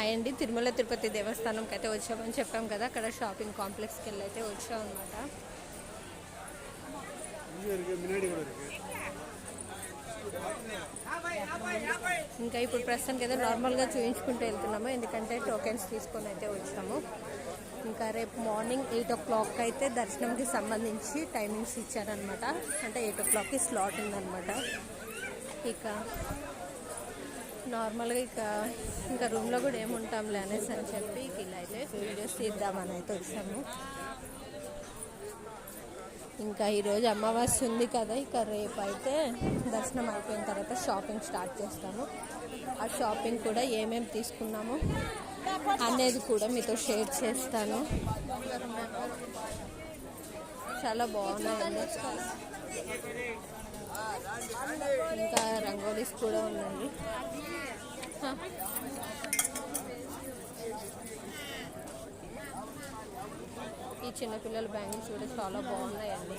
Hi అండి, తిరుమల తిరుపతి దేవస్థానంకి అయితే వచ్చామని చెప్పాం కదా. అక్కడ షాపింగ్ కాంప్లెక్స్కి వెళ్ళి అయితే వచ్చాం అనమాట. ఇంకా ఇప్పుడు ప్రస్తుతానికి అయితే నార్మల్గా చూపించుకుంటూ వెళ్తున్నాము, ఎందుకంటే టోకెన్స్ తీసుకొని అయితే వచ్చాము. ఇంకా రేపు మార్నింగ్ 8 o'clock అయితే దర్శనంకి సంబంధించి టైమింగ్స్ ఇచ్చారనమాట. అంటే 8 o'clockకి స్లాట్ ఉందన్నమాట. ఇక నార్మల్గా ఇంకా రూమ్లో కూడా ఏముంటాంలే అనేసి అని చెప్పి ఇలా అయితే వీడియోస్ తీద్దామని అయితే వచ్చాము. ఇంకా ఈరోజు అమావాస్య ఉంది కదా, ఇక రేపు అయితే దర్శనం అయిపోయిన తర్వాత షాపింగ్ స్టార్ట్ చేస్తాము. ఆ షాపింగ్ కూడా ఏమేమి తీసుకున్నాము అనేది కూడా మీతో షేర్ చేస్తాను. చాలా బాగున్నాయండి. ఇంకా రంగోలీస్ కూడా ఉన్నాయి. ఈ చిన్నపిల్లల బ్యాంగిల్స్ కూడా చాలా బాగున్నాయండి.